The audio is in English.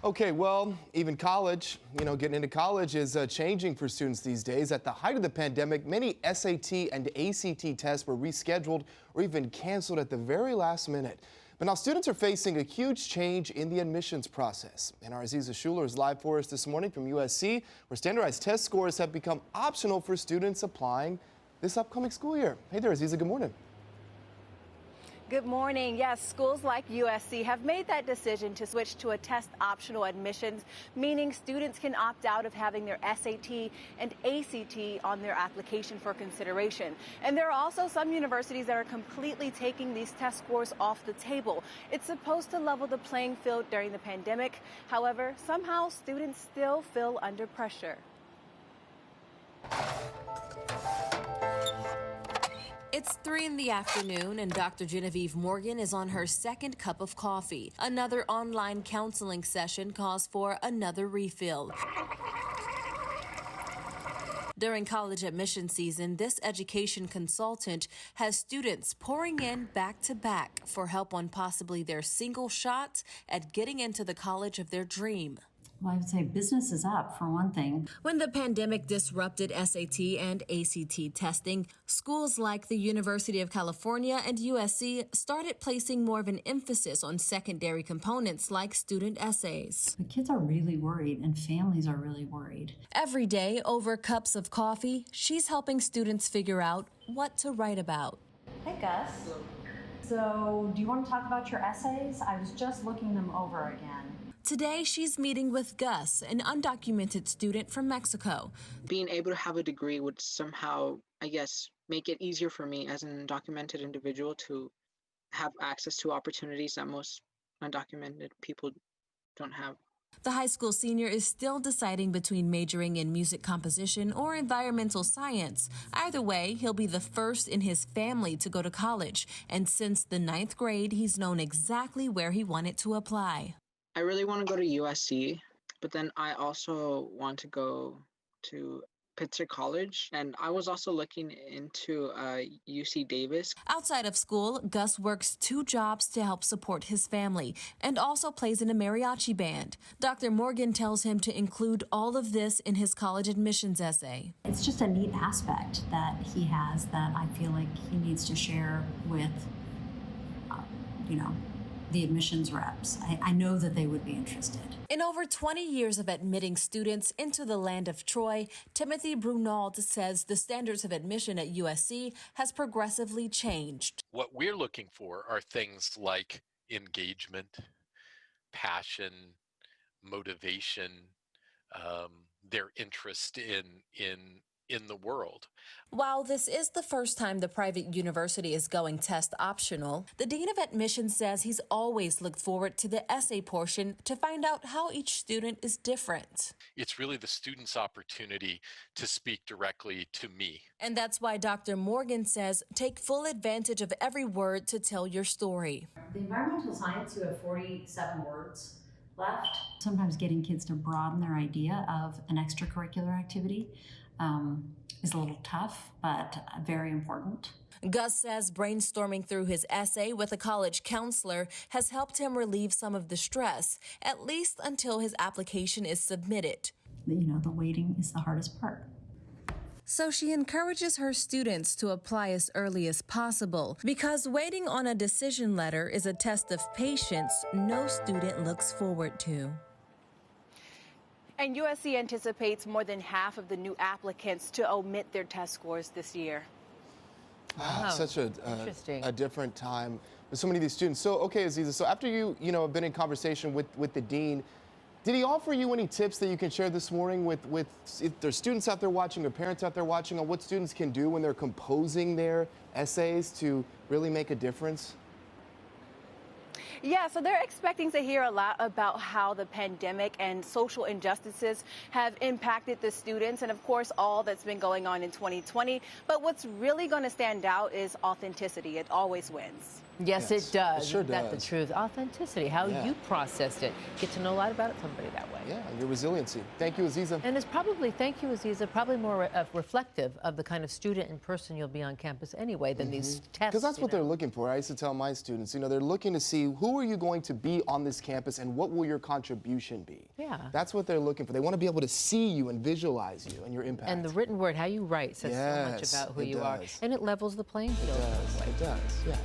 Okay, well, even college, getting into college is changing for students these days. At the height of the pandemic, many SAT and ACT tests were rescheduled or even canceled at the very last minute. But now students are facing a huge change in the admissions process. And our Aziza Schuler is live for us this morning from USC, where standardized test scores have become optional for students applying this upcoming school year. Hey there, Aziza, good morning. Good morning. Yes, schools like USC have made that decision to switch to a test optional admissions, meaning students can opt out of having their SAT and ACT on their application for consideration. And there are also some universities that are completely taking these test scores off the table. It's supposed to level the playing field during the pandemic. However, somehow students still feel under pressure. It's 3 in the afternoon and Dr. Genevieve Morgan is on her second cup of coffee. Another online counseling session calls for another refill. During college admission season, this education consultant has students pouring in back to back for help on possibly their single shot at getting into the college of their dream. Well, I would say business is up, for one thing. When the pandemic disrupted SAT and ACT testing, schools like the University of California and USC started placing more of an emphasis on secondary components like student essays. The kids are really worried, and families are really worried. Every day, over cups of coffee, she's helping students figure out what to write about. Hey, Gus. So, do you want to talk about your essays? I was just looking them over again. Today, she's meeting with Gus, an undocumented student from Mexico. Being able to have a degree would somehow, I guess, make it easier for me as an undocumented individual to have access to opportunities that most undocumented people don't have. The high school senior is still deciding between majoring in music composition or environmental science. Either way, he'll be the first in his family to go to college. And since the 9th grade, he's known exactly where he wanted to apply. I really want to go to USC, but then I also want to go to Pitzer College, and I was also looking into UC Davis. Outside of school, Gus works 2 jobs to help support his family and also plays in a mariachi band. Dr. Morgan tells him to include all of this in his college admissions essay. It's just a neat aspect that he has that I feel like he needs to share with, the admissions reps. I know that they would be interested. In over 20 years of admitting students into the land of Troy, Timothy Brunauld says the standards of admission at USC has progressively changed. What we're looking for are things like engagement, passion, motivation, their interest in the world. While this is the first time the private university is going test optional, the Dean of Admissions says he's always looked forward to the essay portion to find out how each student is different. It's really the student's opportunity to speak directly to me. And that's why Dr. Morgan says take full advantage of every word to tell your story. The environmental science, you have 47 words left. Sometimes getting kids to broaden their idea of an extracurricular activity is a little tough, but very important. Gus says brainstorming through his essay with a college counselor has helped him relieve some of the stress, at least until his application is submitted. The waiting is the hardest part. So she encourages her students to apply as early as possible because waiting on a decision letter is a test of patience no student looks forward to. And USC anticipates more than half of the new applicants to omit their test scores this year. Wow. Such a different time with so many of these students. So, okay, Aziza, so after you have been in conversation with the dean, did he offer you any tips that you can share this morning with if there's students out there watching or parents out there watching on what students can do when they're composing their essays to really make a difference? Yeah, so they're expecting to hear a lot about how the pandemic and social injustices have impacted the students and, of course, all that's been going on in 2020. But what's really going to stand out is authenticity. It always wins. Yes, Yes, it does. it sure Isn't that the does. truth? Authenticity, how Yeah. you processed it. Get to know a lot about somebody that way. Yeah, and your resiliency. Thank you, Aziza. And it's probably, thank you, Aziza, probably more reflective of the kind of student and person you'll be on campus anyway than these tests. Because that's what you they're know. looking for. I used to tell my students, they're looking to see who are you going to be on this campus and what will your contribution be. Yeah. That's what they're looking for. They want to be able to see you and visualize you and your impact. And the written word, how you write, says so much Yes, about who it you are. does. And it levels the playing field. It does. Yeah.